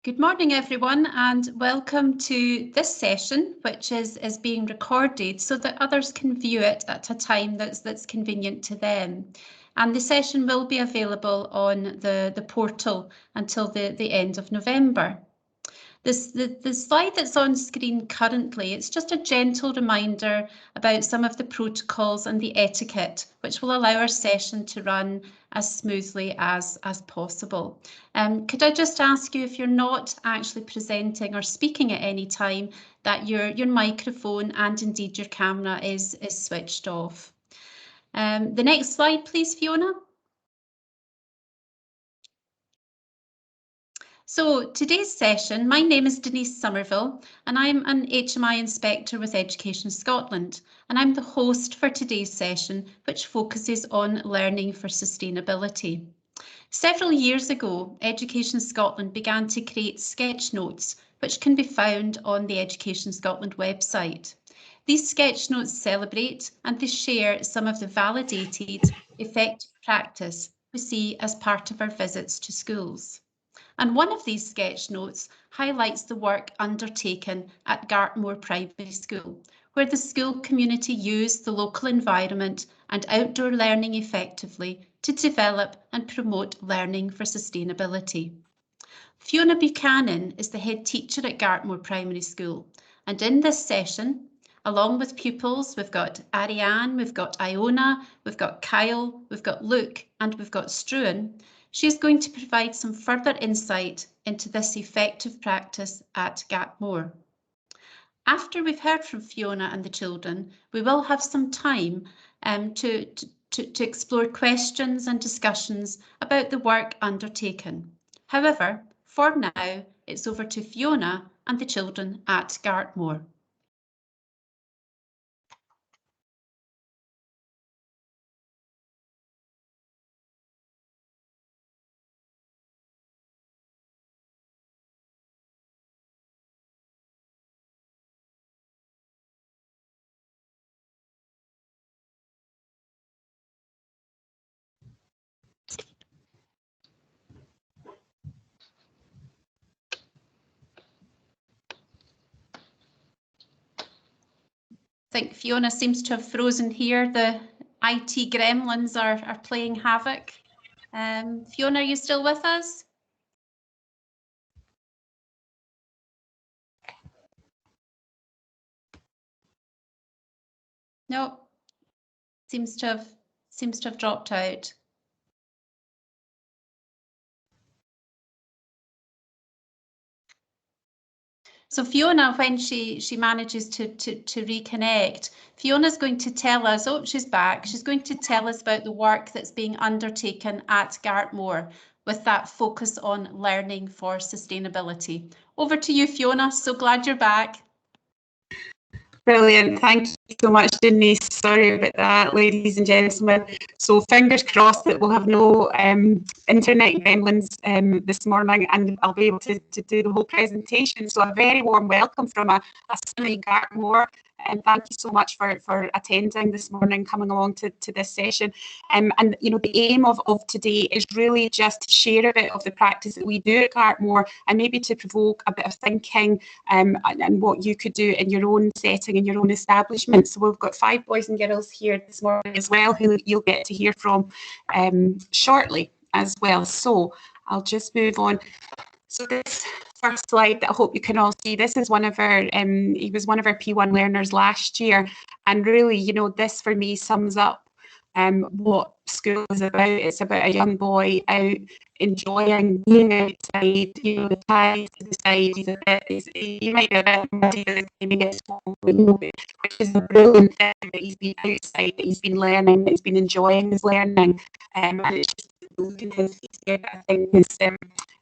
Good morning, everyone, and welcome to this session, which is being recorded so that others can view it at a time that's convenient to them. And the session will be available on the portal until the end of November. The slide that's on screen currently, it's just a gentle reminder about some of the protocols and the etiquette, which will allow our session to run as smoothly as possible. Could I just ask you, if you're not actually presenting or speaking at any time, that your microphone and indeed your camera is switched off. The next slide, please, Fiona. So today's session, my name is Denise Somerville and I'm an HMI Inspector with Education Scotland, and I'm the host for today's session, which focuses on learning for sustainability. Several years ago, Education Scotland began to create sketch notes, which can be found on the Education Scotland website. These sketch notes celebrate and they share some of the validated, effective practice we see as part of our visits to schools. And one of these sketch notes highlights the work undertaken at Gartmore Primary School, where the school community used the local environment and outdoor learning effectively to develop and promote learning for sustainability. Fiona Buchanan is the head teacher at Gartmore Primary School, and in this session, along with pupils, we've got Ariane, we've got Iona, we've got Kyle, we've got Luke, and we've got Struan. She is going to provide some further insight into this effective practice at Gartmore. After we've heard from Fiona and the children, we will have some time to explore questions and discussions about the work undertaken. However, for now, it's over to Fiona and the children at Gartmore. I think Fiona seems to have frozen here. The IT gremlins are playing havoc. Fiona, are you still with us? No, seems to have dropped out. So Fiona, when she manages to reconnect, Fiona's going to tell us, oh, she's back. She's going to tell us about the work that's being undertaken at Gartmore with that focus on learning for sustainability. Over to you, Fiona. So glad you're back. Brilliant. Thank you so much, Denise. Sorry about that, ladies and gentlemen. So fingers crossed that we'll have no internet gremlins this morning, and I'll be able to do the whole presentation. So a very warm welcome from a sunny Gartmore. And thank you so much for attending this morning, coming along to this session. And you know, the aim of today is really just to share a bit of the practice that we do at Gartmore, and maybe to provoke a bit of thinking and what you could do in your own setting, in your own establishment. So we've got 5 boys and girls here this morning as well, who you'll get to hear from shortly as well. So I'll just move on. So this first slide that I hope you can all see, this is one of our, he was one of our P1 learners last year. And really, you know, this for me sums up what school is about. It's about a young boy out enjoying being outside, you know, the ties to the side. He might be a bit muddy by the time he gets home, you know, which is a brilliant thing that he's been outside, that he's been learning, that he's been enjoying his learning. And it's just looking at his that I think is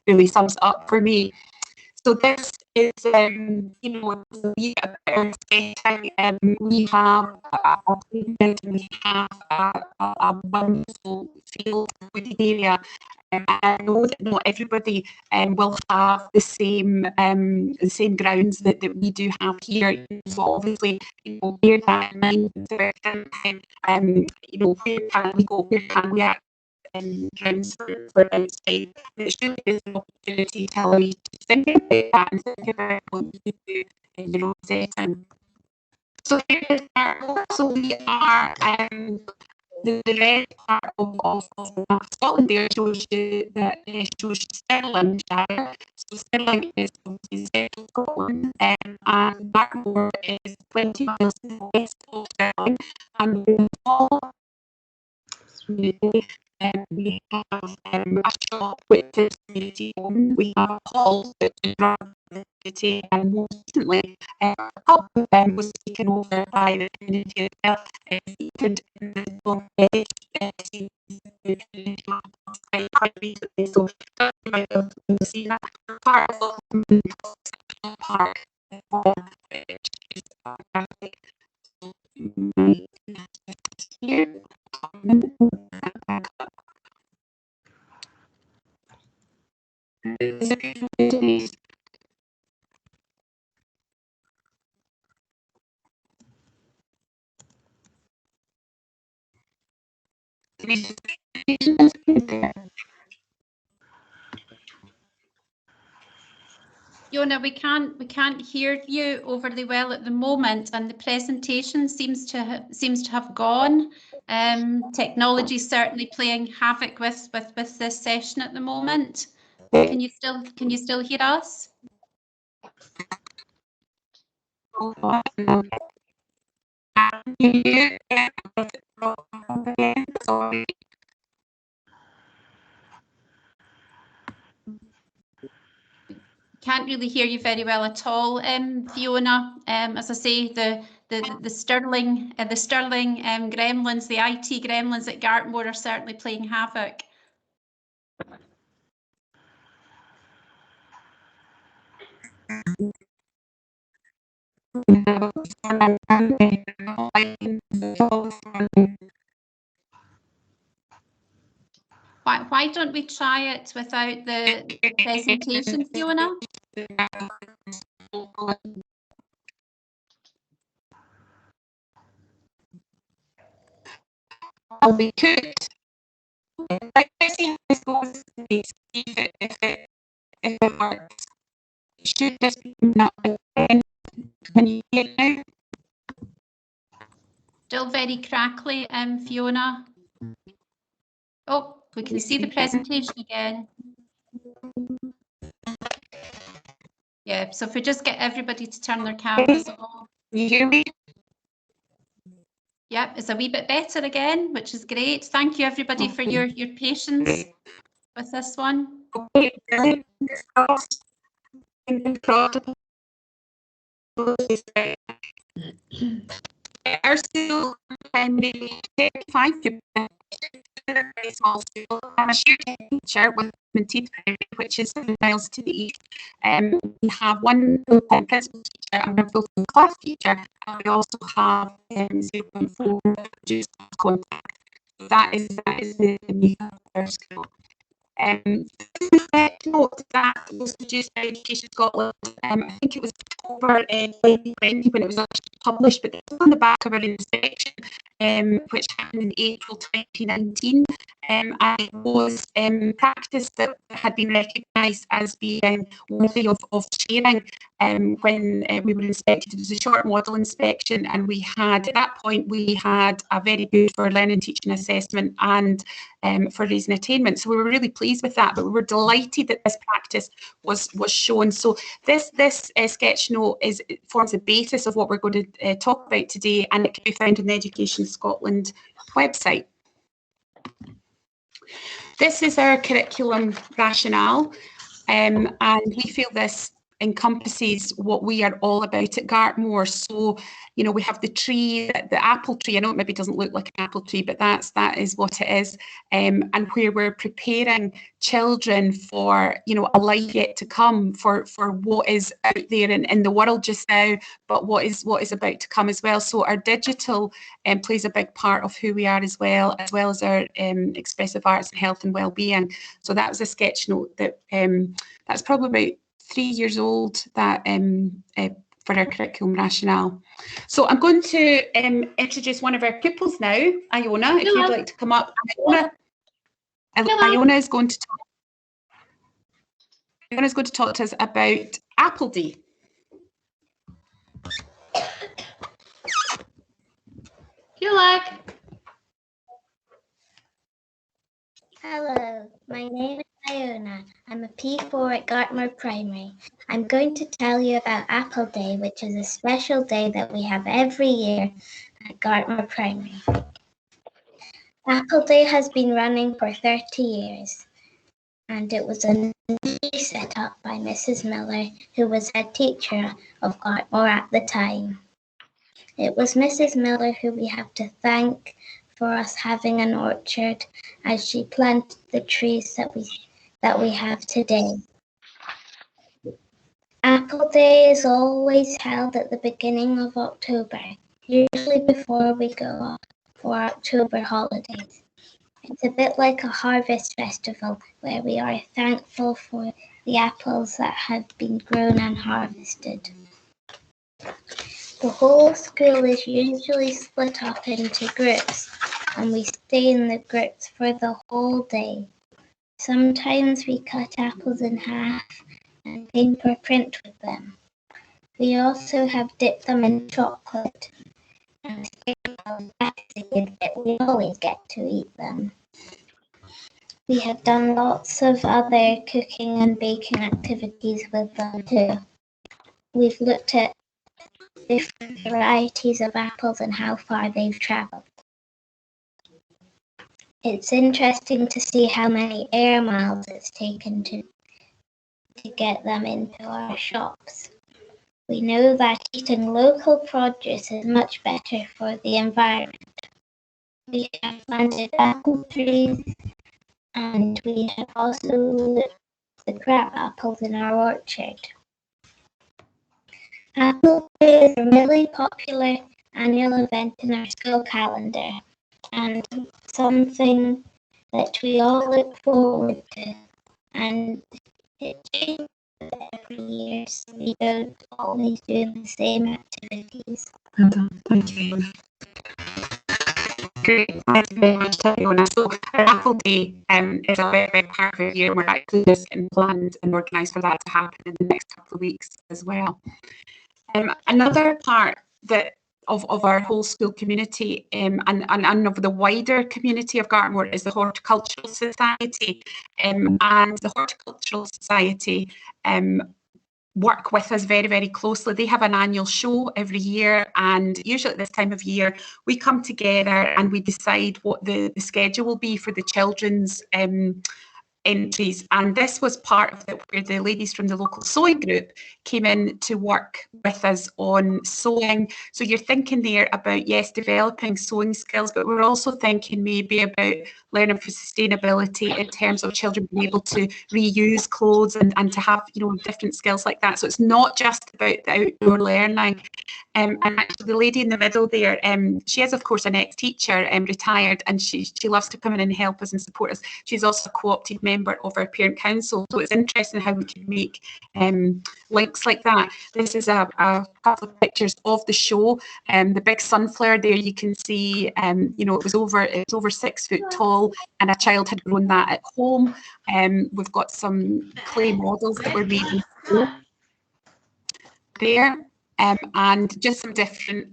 really sums up for me. So this is, you know, we have a wonderful field area. I know that not everybody will have the same grounds that we do have here. So obviously, you know, bear that in mind. You know, where can we go? Where can we rooms for outside. It really is an opportunity to allow you to think about that and think about what you do in your own setting. So here is our goal. So we are the red part of Scotland there shows you that shows Stirling Shire. So Stirling is central Scotland, and Dartmoor is 20 miles west of Stirling, and we all community. We have a shop which is community owned. We have a hall which is run by the community, and most recently a pub was taken over by the community as well. Featured in the book, quite recently, so you might be able to see that part of the park, which is fantastic. Here. Fiona, we can't hear you overly well at the moment, and the presentation seems to have gone. Technology is certainly playing havoc with this session at the moment. Can you still hear us? Can't really hear you very well at all, Fiona. As I say, the Stirling gremlins, the IT gremlins at Gartmore are certainly playing havoc. Why don't we try it without the presentation, Fiona? We could. Like I see this goes if it works. It should just be not again. Can you hear now? Still very crackly, Fiona. Oh, we can see the presentation again. Yeah, so if we just get everybody to turn their cameras off. Can you hear me? Yeah, it's a wee bit better again, which is great. Thank you everybody for your patience with this one. Okay, our school maybe 35 very small school. I'm a shared teacher with Nativity, which is 7 miles to the east. We have one full-time principal teacher and one full-time class teacher, and we also have 0.4 reduced contact. That is the makeup of our school. Note that was produced by Education Scotland. I think it was October 2020 when it was actually published, but it's on the back of our inspection, which happened in April 2019, and it was practice that had been recognised as being worthy of sharing when we were inspected. It was a short model inspection, and we had, at that point, we had a very good for learning, teaching, assessment and for raising attainment. So we were really pleased with that, but we were delighted that this practice was shown. So this sketch note forms the basis of what we're going to talk about today, and it can be found on the Education Scotland website. This is our curriculum rationale, and we feel this encompasses what we are all about at Gartmore. So, you know, we have the tree, the apple tree. I know it maybe doesn't look like an apple tree, but that is what it is. And where we're preparing children for, you know, a life yet to come, for what is out there in the world just now, but what is about to come as well. So our digital plays a big part of who we are as well as our expressive arts and health and well-being. So that was a sketch note that that's probably about 3 years old, that for our curriculum rationale. So I'm going to introduce one of our pupils now, Iona, if you'd like to come up. Iona, Iona is going to talk to us about Apple Day. Hello, my name is Iona. I'm a P4 at Gartmore Primary. I'm going to tell you about Apple Day, which is a special day that we have every year at Gartmore Primary. Apple Day has been running for 30 years, and it was initially set up by Mrs. Miller, who was head teacher of Gartmore at the time. It was Mrs. Miller who we have to thank for us having an orchard, as she planted the trees that we have today. Apple Day is always held at the beginning of October, usually before we go off for October holidays. It's a bit like a harvest festival where we are thankful for the apples that have been grown and harvested. The whole school is usually split up into groups, and we stay in the groups for the whole day. Sometimes we cut apples in half and paper print with them. We also have dipped them in chocolate, and we always get to eat them. We have done lots of other cooking and baking activities with them too. We've looked at different varieties of apples and how far they've travelled. It's interesting to see how many air miles it's taken to get them into our shops. We know that eating local produce is much better for the environment. We have planted apple trees, and we have also looked at the crab apples in our orchard. Apple Day is a really popular annual event in our school calendar, and something that we all look forward to. And it changes every year, so we don't always do the same activities. Well done. Thank you. Great, thank you very much, Iona. So Apple Day is a very big part of our year. We're actually just getting planned and organised for that to happen in the next couple of weeks as well. Another part of our whole school community and of the wider community of Gartmore is the Horticultural Society, and the Horticultural Society work with us very, very closely. They have an annual show every year, and usually at this time of year we come together and we decide what the schedule will be for the children's entries, and this was part of it where the ladies from the local sewing group came in to work with us on sewing. So you're thinking there about, yes, developing sewing skills, but we're also thinking maybe about learning for sustainability in terms of children being able to reuse clothes and to have, you know, different skills like that. So it's not just about the outdoor learning. And actually the lady in the middle there, she is of course an ex-teacher, retired, and she loves to come in and help us and support us. She's also a co-opted member of our parent council, so it's interesting how we can make links like that. This is a couple of pictures of the show. The big sunflower there, you can see, you know, it was over 6 foot tall, and a child had grown that at home. We've got some clay models that were made there. And just some different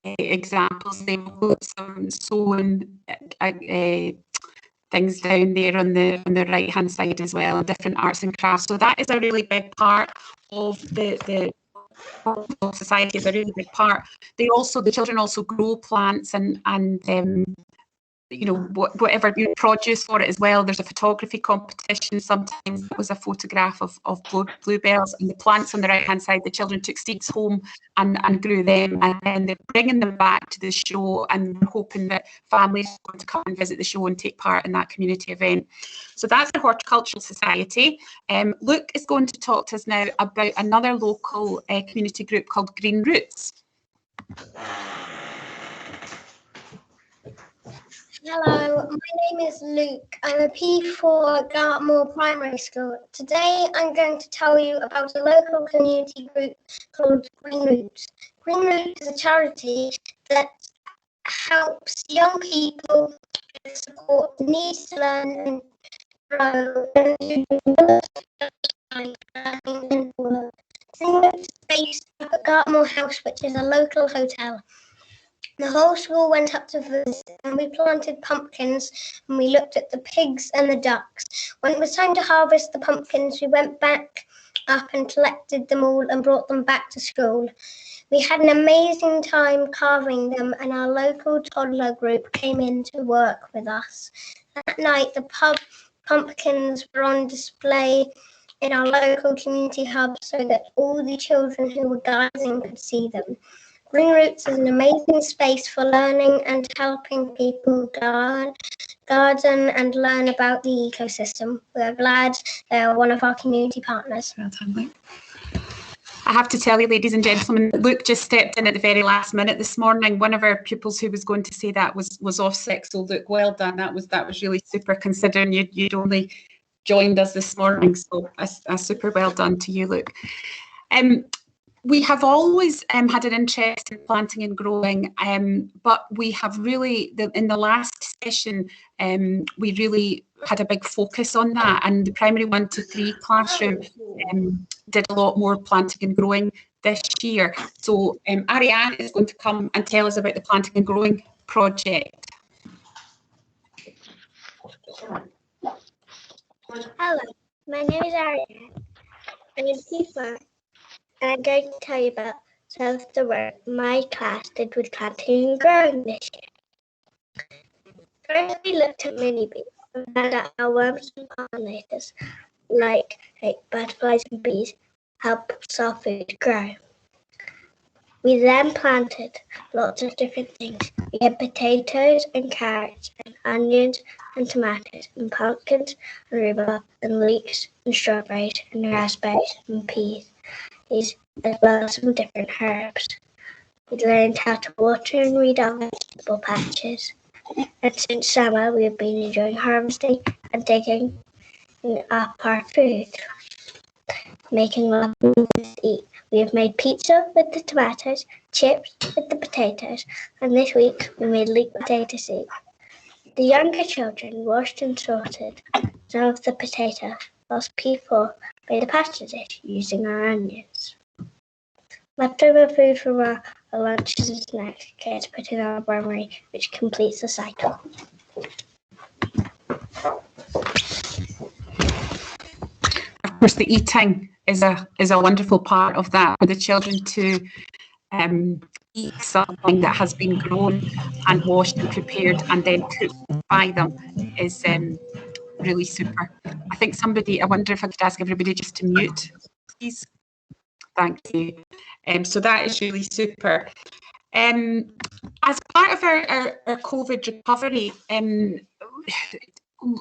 examples. They've got some sewing things down there on the right hand side as well, and different arts and crafts. So that is a really big part of the society. Is a really big part. The children also grow plants and you know, whatever you produce for it as well. There's a photography competition. Sometimes it was a photograph of bluebells and the plants on the right hand side. The children took seeds home and grew them, and then they're bringing them back to the show, and we're hoping that families are going to come and visit the show and take part in that community event. So that's the Horticultural Society. Luke is going to talk to us now about another local community group called Green Roots. Hello, my name is Luke. I'm a P4 at Gartmore Primary School. Today I'm going to tell you about a local community group called Green Roots. Green Roots is a charity that helps young people support needs to learn and grow and do and work. Similar to space up at Gartmore House, which is a local hotel. The whole school went up to visit and we planted pumpkins and we looked at the pigs and the ducks. When it was time to harvest the pumpkins, we went back up and collected them all and brought them back to school. We had an amazing time carving them and our local toddler group came in to work with us. That night, the pumpkins were on display in our local community hub so that all the children who were gardening could see them. Green Roots is an amazing space for learning and helping people garden and learn about the ecosystem. We're glad they are one of our community partners. Well done, Luke. I have to tell you, ladies and gentlemen, Luke just stepped in at the very last minute this morning. One of our pupils who was going to say that was off sick. So Luke, well done. That was really super, considering you'd only joined us this morning. So a super well done to you, Luke. We have always had an interest in planting and growing, but we have really, in the last session, we really had a big focus on that, and the primary 1 to 3 classroom did a lot more planting and growing this year. So Ariane is going to come and tell us about the planting and growing project. Hello, my name is Ariane. I'm in P4. And I'm going to tell you about some of the work my class did with planting and growing this year. First, we looked at mini bees and found out how worms and pollinators, like butterflies and bees, help our food grow. We then planted lots of different things. We had potatoes and carrots and onions and tomatoes and pumpkins and rhubarb and leeks and strawberries and raspberries and peas, as well as some different herbs. We learned how to water and weed our vegetable patches. And since summer, we have been enjoying harvesting and digging up our food, making lovely things to eat. We have made pizza with the tomatoes, chips with the potatoes, and this week we made leek potato soup. The younger children washed and sorted some of the potatoes, whilst P4 made a pasta dish using our onions. Leftover food from our lunches and snacks gets put in our armory, which completes the cycle. Of course, the eating is a wonderful part of that, for the children to eat something that has been grown and washed and prepared and then cooked by them is really super. I think I wonder if I could ask everybody just to mute, please. Thank you. So that is really super. As part of our COVID recovery,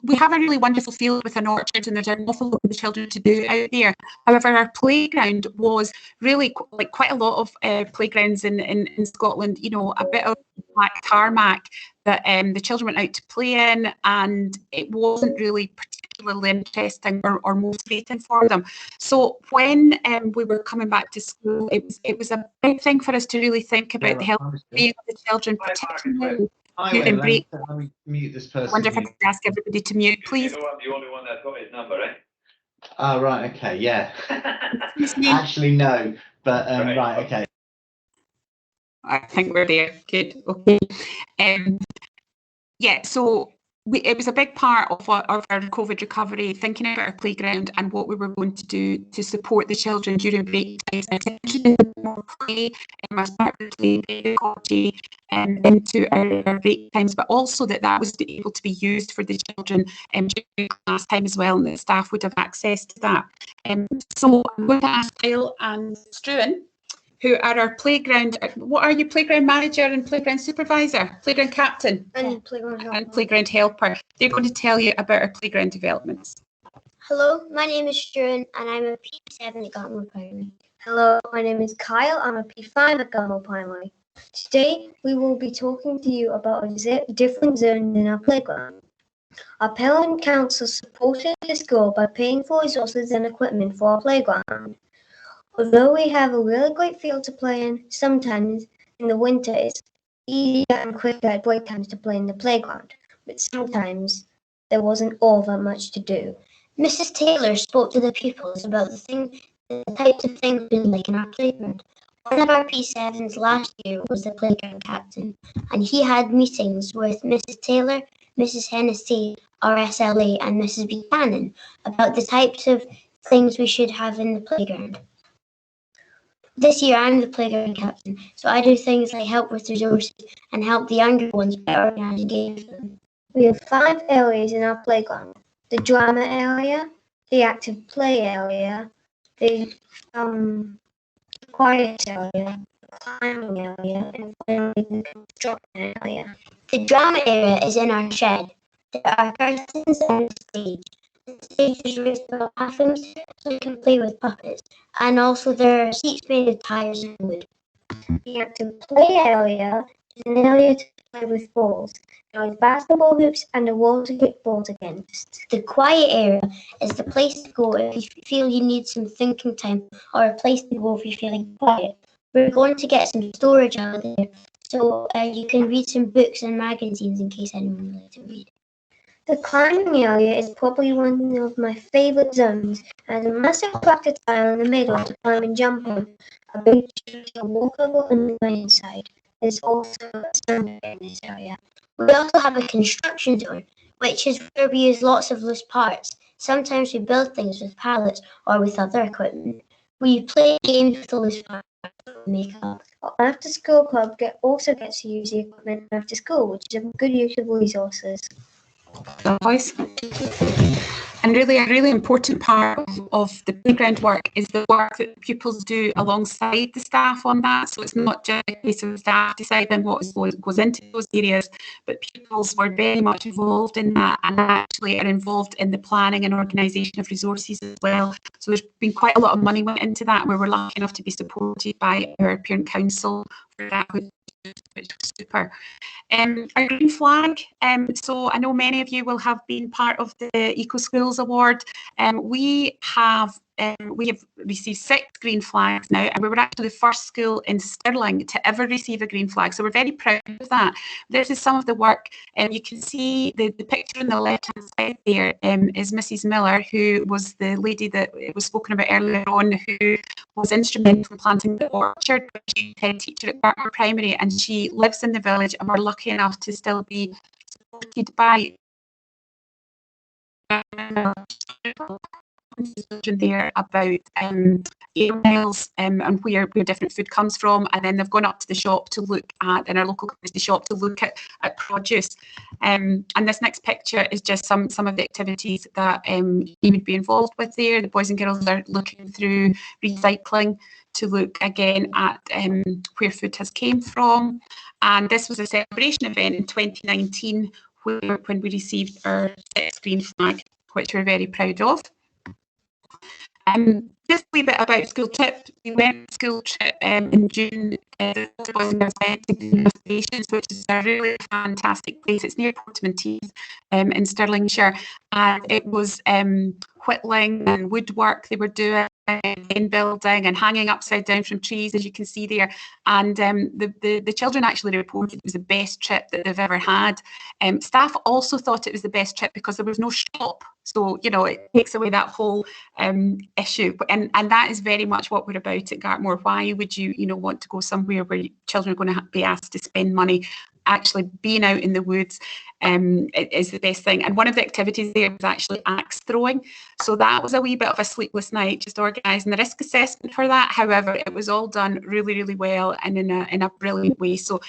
we have a really wonderful field with an orchard, and there's an awful lot for the children to do out there. However, our playground was really like quite a lot of playgrounds in Scotland, you know, a bit of black tarmac that the children went out to play in, and it wasn't really particularly interesting or motivating for them. So when we were coming back to school, it was a big thing for us to really think about the health and well-being of the children, particularly during break. Let me mute this person. I wonder if I could ask everybody to mute, please. You know, I'm the only one that's got his number, eh? Oh, right, okay, yeah. Actually, no, but right, okay. I think we're there. Good. Okay. Yeah, so it was a big part of our COVID recovery, thinking about our playground and what we were going to do to support the children during break times, and more play as part of the play pedagogy into our break times, but also that was able to be used for the children during class time as well, and the staff would have access to that. So I'm going to ask Kyle and Struan, who are our playground, what are you, playground manager and playground supervisor, playground captain And playground helper. and playground helper. They're going to tell you about our playground developments. Hello, my name is Struan and I'm a P7 at Gartmore Primary. Hello, my name is Kyle. I'm a P5 at Gartmore Primary. Today, we will be talking to you about different zones in our playground. Our parent council supported this goal by paying for resources and equipment for our playground. Although we have a really great field to play in, sometimes in the winter it's easier and quicker at break times to play in the playground. but sometimes there wasn't all that much to do. Mrs. Taylor spoke to the pupils about the types of things we like in our playground. One of our P7s last year was the playground captain, and he had meetings with Mrs. Taylor, Mrs. Hennessy, our SLA, and Mrs. Buchanan about the types of things we should have in the playground. This year I'm the playground captain, so I do things like help with resources and help the younger ones better organise games for them. We have 5 areas in our playground: the drama area, the active play area, the quiet area, the climbing area, and finally the construction area. The drama area is in our shed. There are curtains and a stage. The stage is raised above bathrooms so you can play with puppets, and also there are seats made of tires and wood. The active play area is an area to play with balls. There are basketball hoops and a wall to kick balls against. The quiet area is the place to go if you feel you need some thinking time, or a place to go if you're feeling quiet. We're going to get some storage out there, so you can read some books and magazines in case anyone would like to read. The climbing area is probably one of my favourite zones. There's a massive practice tile in the middle to climb and jump on. A big tree to walk over and run inside. There's also a sand in this area. We also have a construction zone, which is where we use lots of loose parts. Sometimes we build things with pallets or with other equipment. We play games with the loose parts we make up. Our after school club also gets to use the equipment after school, which is a good use of resources. Voice. And really, a really important part of the playground work is the work that pupils do alongside the staff on that. So it's not just a case of staff deciding what goes into those areas, but pupils were very much involved in that and actually are involved in the planning and organisation of resources as well. So there's been quite a lot of money went into that, where we're lucky enough to be supported by our parent council for that, which was super. Our green flag, so I know many of you will have been part of the Eco Schools Award. We have received 6 green flags now, and we were actually the first school in Stirling to ever receive a green flag, so we're very proud of that. This is some of the work, and you can see the picture on the left hand side there is Mrs. Miller, who was the lady that was spoken about earlier on, who was instrumental in planting the orchard. She's head teacher at Gartmore Primary, and she lives in the village, and we're lucky enough to still be supported by there about 8 miles and where different food comes from, and then they've gone up to the shop to look at, in our local community shop, to look at produce. And this next picture is just some of the activities that you would be involved with there. The boys and girls are looking through recycling to look again at where food has came from. And this was a celebration event in 2019 when we received our 6th green flag, which we're very proud of. Just a wee bit about school trip. We went on a school trip in June. The boys and girls went to Green Stations, which is a really fantastic place. It's near Portmantees in Stirlingshire, and it was whittling and woodwork they were doing, in building and hanging upside down from trees, as you can see there. And the children actually reported it was the best trip that they've ever had. Staff also thought it was the best trip because there was no shop. So, you know, it takes away that whole issue. And that is very much what we're about at Gartmore. Why would you want to go somewhere where children are going to be asked to spend money? Actually being out in the woods is the best thing. And one of the activities there was actually axe throwing. So that was a wee bit of a sleepless night, just organising the risk assessment for that. However, it was all done really, really well and in a brilliant way. So,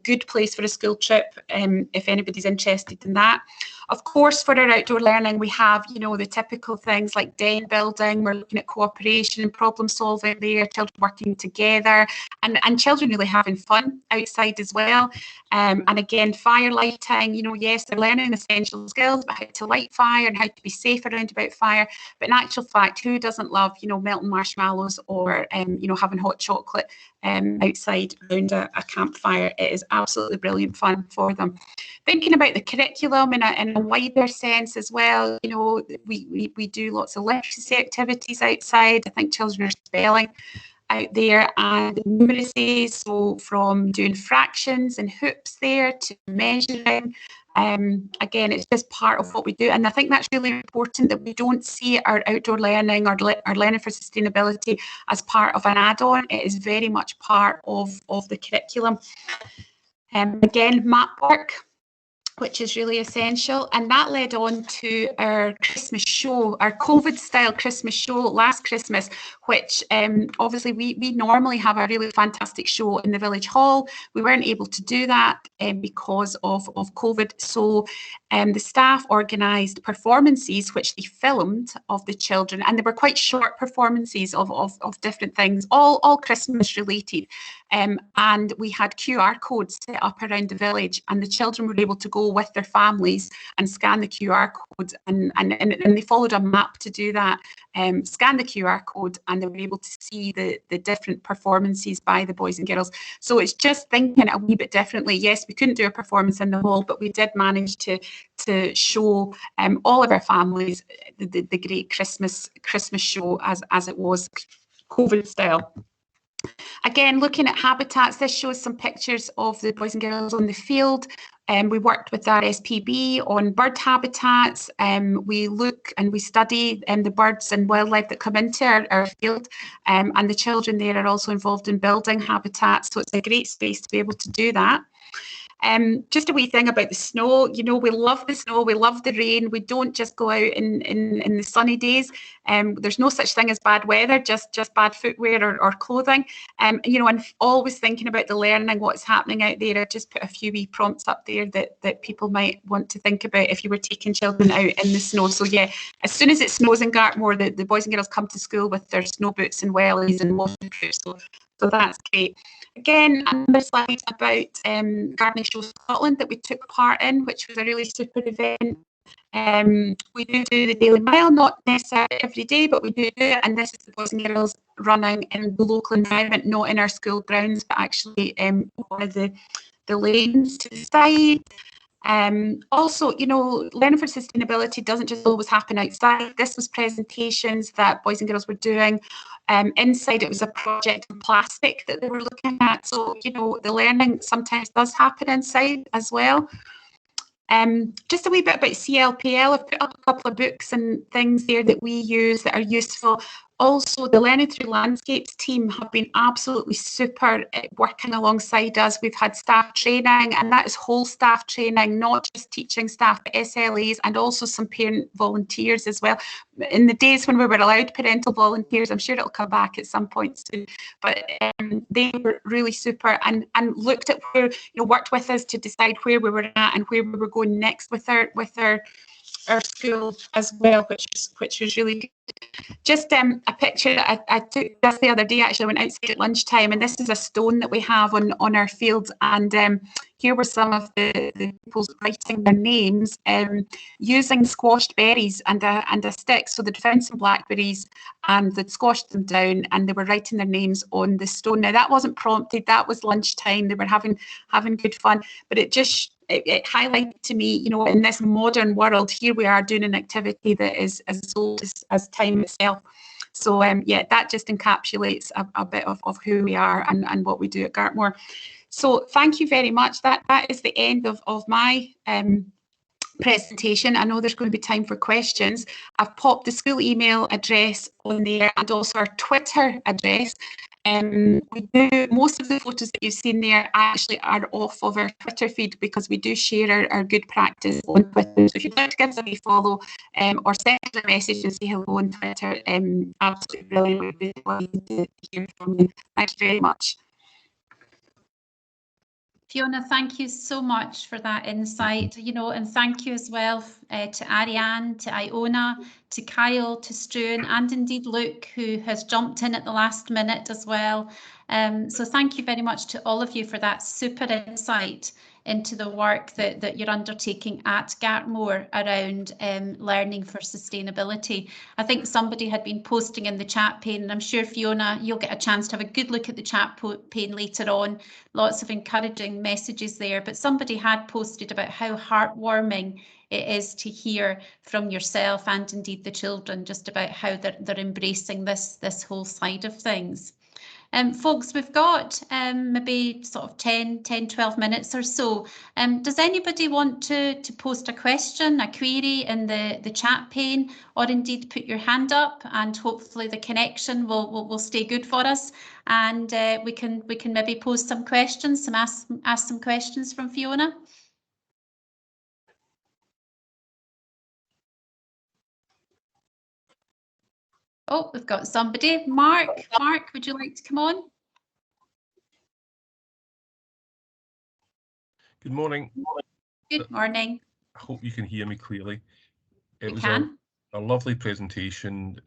good place for a school trip if anybody's interested in that. Of course, for our outdoor learning, we have, the typical things like den building. We're looking at cooperation and problem solving there, children working together, and children really having fun outside as well. And again, fire lighting, yes, they're learning essential skills about how to light fire and how to be safe around about fire. But in actual fact, who doesn't love, melting marshmallows or, having hot chocolate outside around a campfire? It is absolutely brilliant fun for them. Thinking about the curriculum in a wider sense as well, we do lots of literacy activities outside. I think children are spelling out there and numeracy, so from doing fractions and hoops there to measuring Again, it's just part of what we do, and I think that's really important, that we don't see our outdoor learning or our learning for sustainability as part of an add-on. It is very much part of the curriculum. Again, map work, which is really essential, and that led on to our Christmas show, our COVID-style Christmas show last Christmas, which obviously we normally have a really fantastic show in the village hall. We weren't able to do that because of COVID, so the staff organised performances which they filmed of the children, and they were quite short performances of different things, all Christmas related. And we had QR codes set up around the village, and the children were able to go with their families and scan the QR codes, and they followed a map to do that, scan the QR code, and they were able to see the different performances by the boys and girls. So it's just thinking a wee bit differently. Yes, we couldn't do a performance in the hall, but we did manage to show all of our families the great Christmas show as it was COVID style. Again, looking at habitats, this shows some pictures of the boys and girls on the field. We worked with our SPB on bird habitats. We look and we study the birds and wildlife that come into our field, and the children there are also involved in building habitats, so it's a great space to be able to do that. Just a wee thing about the snow, you know, we love the snow, we love the rain, we don't just go out in the sunny days. There's no such thing as bad weather, just bad footwear or clothing. You know, and always thinking about the learning, what's happening out there. I've just put a few wee prompts up there that people might want to think about if you were taking children out in the snow. So yeah, as soon as it snows in Gartmore, the boys and girls come to school with their snow boots and wellies and waterproofs. So that's great. Again, another slide about Gardening Show Scotland that we took part in, which was a really super event. We do the Daily Mile, not necessarily every day, but we do it, and this is the boys and girls running in the local environment, not in our school grounds, but actually one of the lanes to the side. Also, you know, learning for sustainability doesn't just always happen outside. This was presentations that boys and girls were doing. Inside, it was a project in plastic that they were looking at. So, you know, the learning sometimes does happen inside as well. Just a wee bit about CLPL. I've put up a couple of books and things there that we use that are useful. Also, the Learning Through Landscapes team have been absolutely super at working alongside us. We've had staff training, and that is whole staff training, not just teaching staff, but SLAs, and also some parent volunteers as well. In the days when we were allowed parental volunteers, I'm sure it'll come back at some point soon, but they were really super and looked at where, you know, worked with us to decide where we were at and where we were going next with our school as well, which was really good. Just a picture that I took just the other day. Actually, I went outside at lunchtime, and this is a stone that we have on our field, and here were some of the people writing their names using squashed berries and a stick. So they'd found some blackberries and they'd squashed them down, and they were writing their names on the stone. Now, that wasn't prompted, that was lunchtime. They were having good fun, but it it highlighted to me, you know, in this modern world, here we are doing an activity that is as old as time itself. So yeah, that just encapsulates a bit of who we are and what we do at Gartmore. So thank you very much. That is the end of my presentation. I know there's going to be time for questions. I've popped the school email address on there and also our Twitter address. We do, most of the photos that you've seen there actually are off of our Twitter feed, because we do share our good practice on Twitter. So if you'd like to give us a follow or send us a message and say hello on Twitter, absolutely brilliant. We'd be delighted to hear from you. Thank you very much. Fiona, thank you so much for that insight, you know, and thank you as well to Ariane, to Iona, to Kyle, to Struan, and indeed Luke, who has jumped in at the last minute as well. So thank you very much to all of you for that super insight into the work that you're undertaking at Gartmore around learning for sustainability. I think somebody had been posting in the chat pane, and I'm sure, Fiona, you'll get a chance to have a good look at the chat pane later on. Lots of encouraging messages there, but somebody had posted about how heartwarming it is to hear from yourself and indeed the children just about how they're embracing this whole side of things. Folks, we've got maybe sort of 10, 12 minutes or so. Does anybody want to post a question, a query in the chat pane, or indeed put your hand up, and hopefully the connection will stay good for us, and we can maybe pose some questions, ask some questions from Fiona. Oh, we've got somebody. Mark, would you like to come on? Good morning. Good morning. I hope you can hear me clearly. It was a lovely presentation.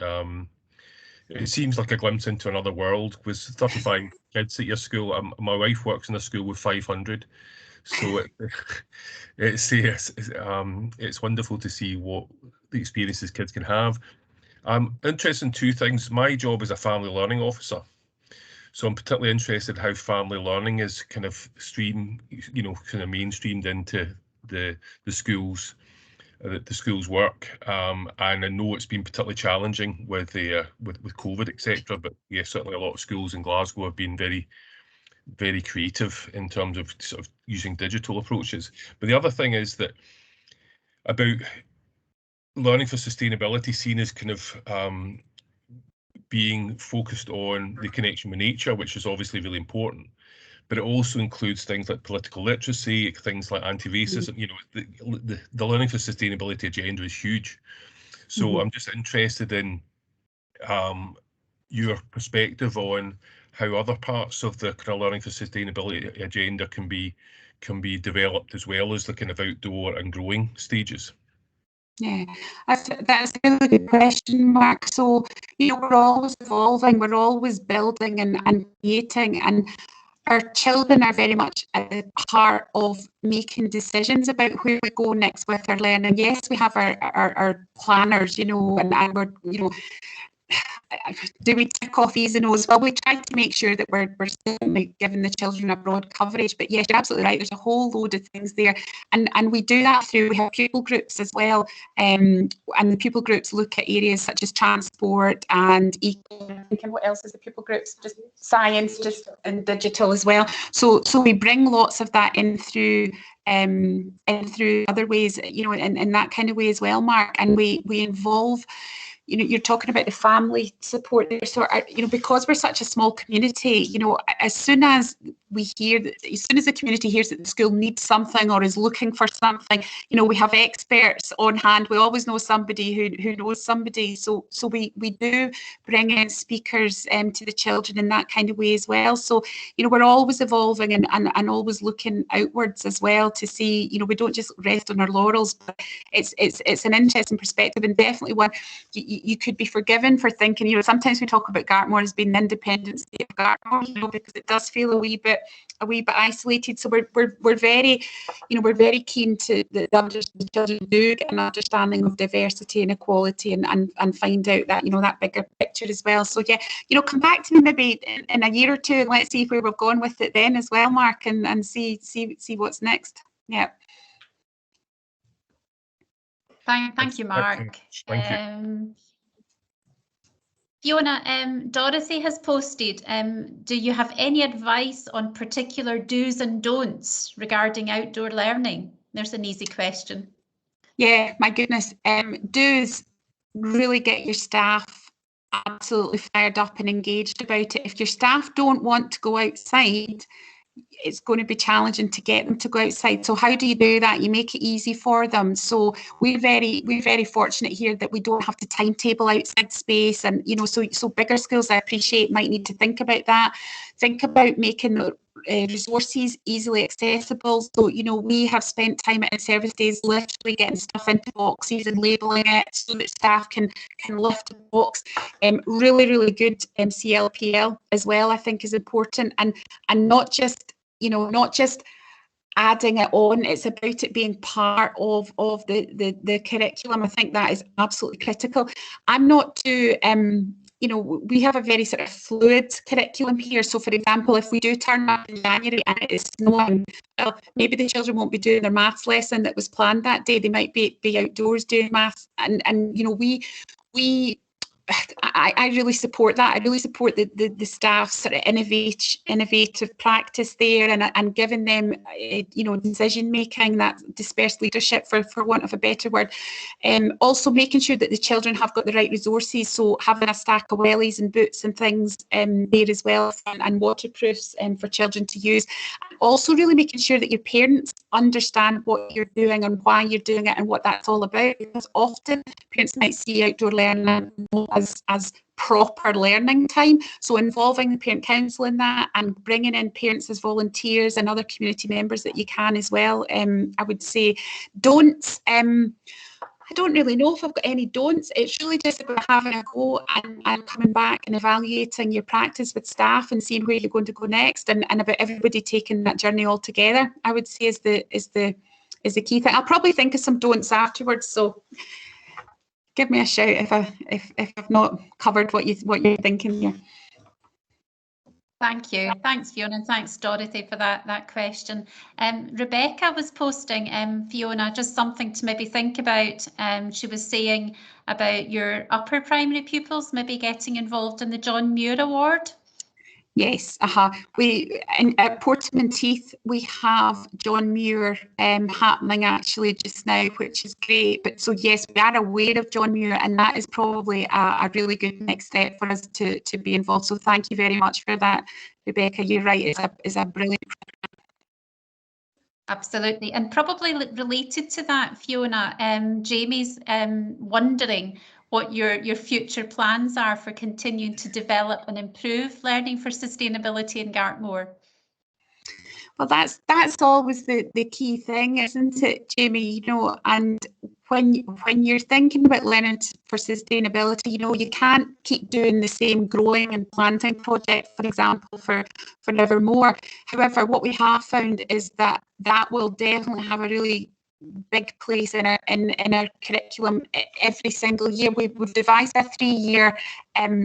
It seems like a glimpse into another world. With 35 kids at your school, my wife works in a school with 500, so it's wonderful to see what the experiences kids can have. I'm interested in two things. My job is a family learning officer, so I'm particularly interested how family learning is kind of mainstreamed into the schools, the schools work, and I know it's been particularly challenging with COVID, etc. But yeah, certainly a lot of schools in Glasgow have been very, very creative in terms of sort of using digital approaches. But the other thing is that about learning for sustainability, seen as kind of being focused on the connection with nature, which is obviously really important, but it also includes things like political literacy, things like anti-racism. You know, the learning for sustainability agenda is huge. So I'm just interested in your perspective on how other parts of the kind of learning for sustainability agenda can be developed, as well as the kind of outdoor and growing stages. Yeah, that's a really good question, Mark. So, you know, we're always evolving, we're always building and creating, and our children are very much at the heart of making decisions about where we go next with our learning. Yes, we have our planners, you know, and we're, you know, do we tick off E's and O's? Well, we try to make sure that we're certainly giving the children a broad coverage. But yes, you're absolutely right. There's a whole load of things there. And we do that through, we have pupil groups as well. And the pupil groups look at areas such as transport and thinking what else is the pupil groups? Just science, just and digital as well. So we bring lots of that in through other ways, you know, in that kind of way as well, Mark. And we involve, you know, you're talking about the family support there. So, you know, because we're such a small community, you know, as soon as the community hears that the school needs something or is looking for something, you know, we have experts on hand. We always know somebody who knows somebody. So we do bring in speakers to the children in that kind of way as well. So, you know, we're always evolving and always looking outwards as well to see, you know, we don't just rest on our laurels, but it's an interesting perspective, and definitely one you could be forgiven for thinking, you know, sometimes we talk about Gartmore as being the independent state of Gartmore, you know, because it does feel a wee bit isolated. So we're very, you know, we're very keen to the children do get an understanding of diversity and equality and find out that, you know, that bigger picture as well. So yeah, you know, come back to me maybe in a year or two and let's see where we've gone with it then as well, Mark, and see what's next. Yeah. Thank you, Mark. Thank you. Fiona, Dorothy has posted, do you have any advice on particular do's and don'ts regarding outdoor learning? There's an easy question. Yeah, my goodness. Do's, really get your staff absolutely fired up and engaged about it. If your staff don't want to go outside, it's going to be challenging to get them to go outside. So how do you do that? You make it easy for them. So we're very fortunate here that we don't have to timetable outside space, and you know, so bigger schools, I appreciate, might need to think about that. Think about making the resources easily accessible. So, you know, we have spent time at service days literally getting stuff into boxes and labelling it so that staff can lift a box. Really good CLPL as well, I think, is important, and not just, you know, not just adding it on. It's about it being part of the curriculum. I think that is absolutely critical. I'm not too you know, we have a very sort of fluid curriculum here. So, for example, if we do turn up in January and it is snowing, well, maybe the children won't be doing their maths lesson that was planned that day. They might be outdoors doing maths, and you know, we I really support that. I really support the staff's sort of innovative practice there, and giving them, decision making, that dispersed leadership, for want of a better word. Also making sure that the children have got the right resources, so having a stack of wellies and boots and things there as well, and waterproofs for children to use. Also really making sure that your parents understand what you're doing and why you're doing it and what that's all about, because often parents might see outdoor learning as proper learning time. So involving the parent council in that, and bringing in parents as volunteers and other community members that you can as well. I would say don'ts. I don't really know if I've got any don'ts. It's really just about having a go and coming back and evaluating your practice with staff and seeing where you're going to go next, and about everybody taking that journey all together, I would say is the key thing. I'll probably think of some don'ts afterwards, so give me a shout if I've not covered what you're thinking here. Thank you. Thanks, Fiona, and thanks, Dorothy, for that question. Rebecca was posting, Fiona, just something to maybe think about. She was saying about your upper primary pupils maybe getting involved in the John Muir Award. Yes, we at Portmanteith we have John Muir happening actually just now, which is great. But so yes, we are aware of John Muir, and that is probably a really good next step for us to be involved. So thank you very much for that, Rebecca. You're right; it's a brilliant. Absolutely, and probably related to that, Fiona, Jamie's wondering what your future plans are for continuing to develop and improve learning for sustainability in Gartmore. Well, that's always the key thing, isn't it, Jamie? And when you're thinking about learning for sustainability, you can't keep doing the same growing and planting project, for example, forevermore. However, what we have found is that will definitely have a really big place in our curriculum every single year. We've devised a 3-year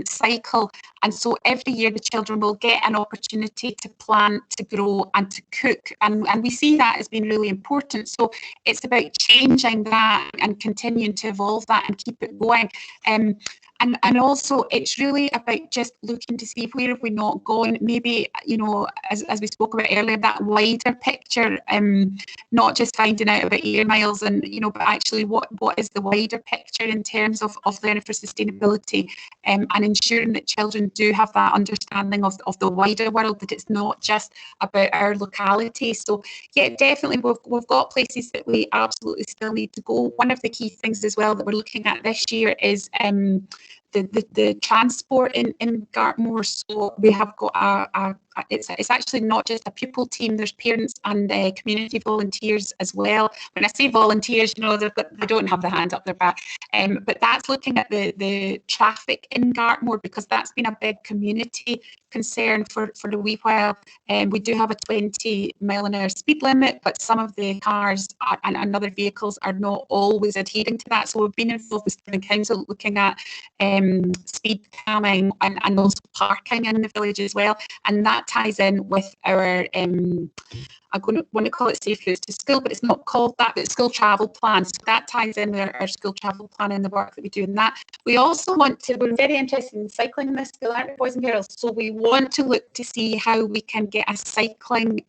cycle, and so every year the children will get an opportunity to plant, to grow and to cook, and we see that as being really important. So it's about changing that and continuing to evolve that and keep it going. And also it's really about just looking to see where have we not gone, maybe, as we spoke about earlier, that wider picture, not just finding out about air miles and, but actually what is the wider picture in terms of learning for sustainability, and ensuring that children do have that understanding of the wider world, that it's not just about our locality. So yeah, definitely we've got places that we absolutely still need to go. One of the key things as well that we're looking at this year is the transport in Gartmore. So we have got it's actually not just a pupil team, there's parents and community volunteers as well. When I say volunteers, they don't have the hand up their back, but that's looking at the traffic in Gartmore, because that's been a big community concern for a wee while. We do have a 20-mile-an-hour speed limit, but some of the cars and other vehicles are not always adhering to that. So we've been involved with Student Council looking at speed camming and also parking in the village as well, and that ties in with our I'm going to want to call it Safe Routes to School, but it's not called that, but school travel plan. So that ties in with our school travel plan and the work that we do in that. We also we're very interested in cycling in this school, aren't we, boys and girls? So we want to look to see how we can get a cycling,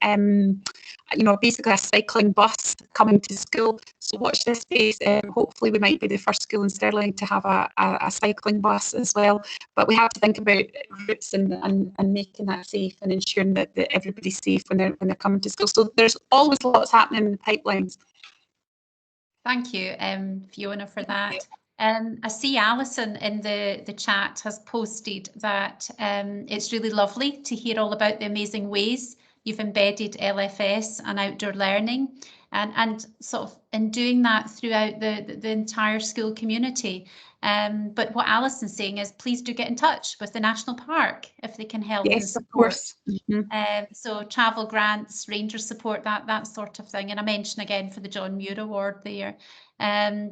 basically a cycling bus coming to school. So watch this space. Hopefully we might be the first school in Stirling to have a cycling bus as well. But we have to think about routes and making that safe and ensuring that everybody's safe when they're coming to school. So there's always lots happening in the pipelines. Thank you, Fiona, for that. I see Alison in the chat has posted that it's really lovely to hear all about the amazing ways you've embedded LFS and outdoor learning, and sort of in doing that throughout the entire school community. But what Alison's saying is, please do get in touch with the National Park if they can help and support. Of course. Mm-hmm. So travel grants, ranger support, that sort of thing. And I mention again for the John Muir Award there.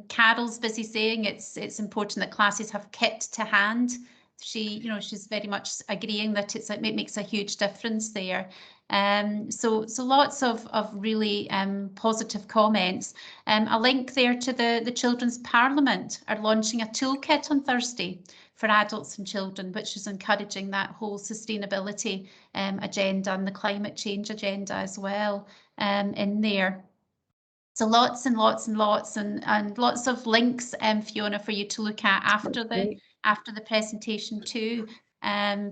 Carol's busy saying it's important that classes have kit to hand. She's very much agreeing that it makes a huge difference there. So lots of really positive comments. A link there to the Children's Parliament are launching a toolkit on Thursday adults and children, which is encouraging that whole sustainability agenda and the climate change agenda as well in there. So lots and lots and lots and lots of links, Fiona, for you to look at after the presentation too.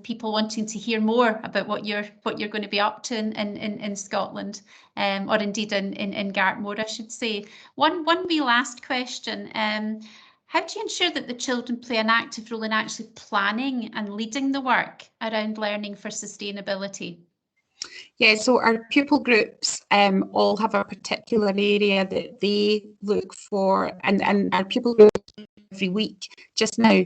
People wanting to hear more about what you're going to be up to in Scotland, or indeed in Gartmore, I should say. One wee last question. How do you ensure that the children play an active role in actually planning and leading the work around learning for sustainability? Yeah, so our pupil groups all have a particular area that they look for, and our pupil groups every week just now,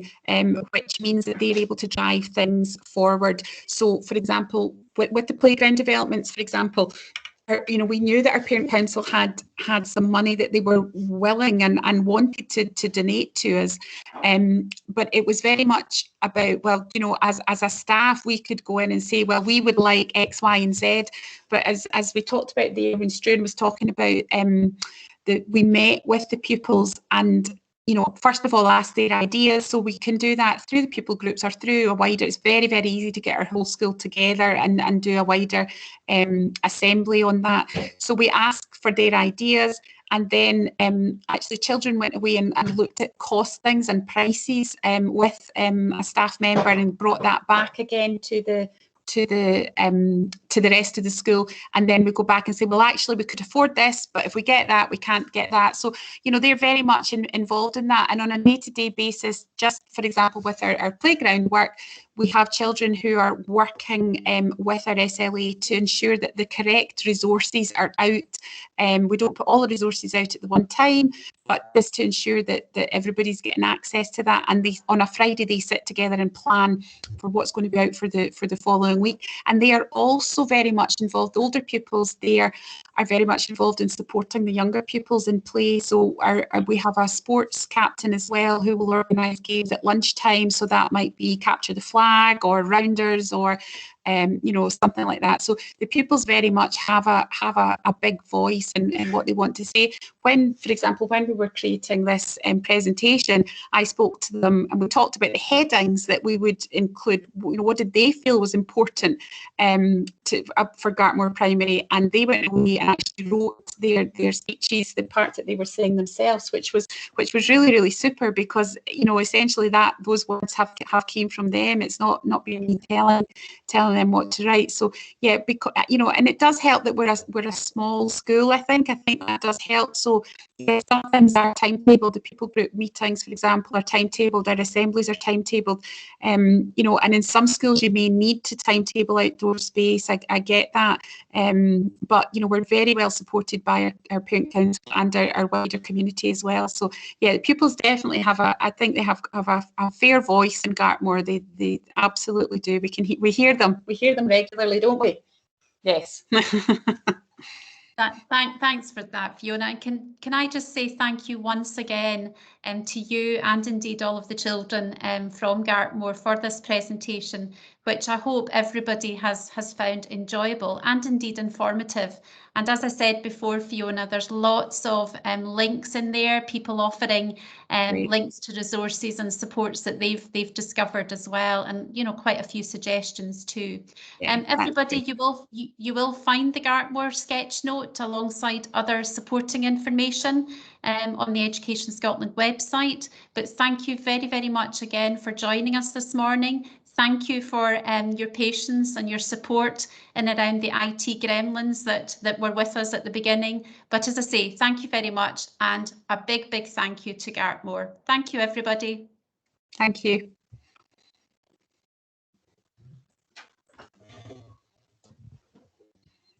which means that they're able to drive things forward. So, for example, with the playground developments, for example, we knew that our parent council had some money that they were willing and wanted to donate to us, but it was very much about, well, as a staff, we could go in and say, well, we would like X, Y, and Z. But as we talked about there, when Struan was talking about that we met with the pupils and first of all, ask their ideas. So we can do that through the pupil groups or through a wider, it's very, very easy to get our whole school together and do a wider assembly on that. So we ask for their ideas, and then actually children went away and looked at costings and prices with a staff member and brought that back again to the rest of the school, and then we go back and say, well, actually we could afford this, but if we get that, we can't get that. So they're very much involved in that, and on a day-to-day basis, just for example with our playground work, we have children who are working with our SLA to ensure that the correct resources are out. We don't put all the resources out at the one time, but just to ensure that everybody's getting access to that. And on a Friday, they sit together and plan for what's going to be out for the following week. And they are also very much involved. The older pupils there are very much involved in supporting the younger pupils in play. So we have a sports captain as well who will organise games at lunchtime. So that might be capture the flag or rounders or something like that. So the pupils very much have a big voice in what they want to say. When, for example, when we were creating this presentation, I spoke to them and we talked about the headings that we would include. What did they feel was important for Gartmore Primary, and they went away and actually wrote their speeches, the parts that they were saying themselves, which was really, really super, because essentially those words have came from them. It's not being me telling them what to write. So yeah, because and it does help that we're a small school. I think that does help. So yeah, sometimes our timetable, the pupil group meetings, for example, are timetabled, our assemblies are timetabled, and in some schools you may need to timetable outdoor space. I get that, but we're very well supported by our parent council and our wider community as well. So yeah, the pupils definitely have a fair voice in Gartmore. They absolutely do. We hear them regularly, don't we? Yes. Thanks for that, Fiona. And can I just say thank you once again to you and indeed all of the children from Gartmore for this presentation, which I hope everybody has found enjoyable and indeed informative. And as I said before, Fiona, there's lots of links in there, people offering links to resources and supports that they've discovered as well, and quite a few suggestions too. Yeah, everybody, you will find the Gartmore sketch note alongside other supporting information on the Education Scotland website. But thank you very, very much again for joining us this morning. Thank you for your patience and your support in around the IT gremlins that were with us at the beginning. But as I say, thank you very much, and a big, big thank you to Gartmore. Thank you, everybody. Thank you.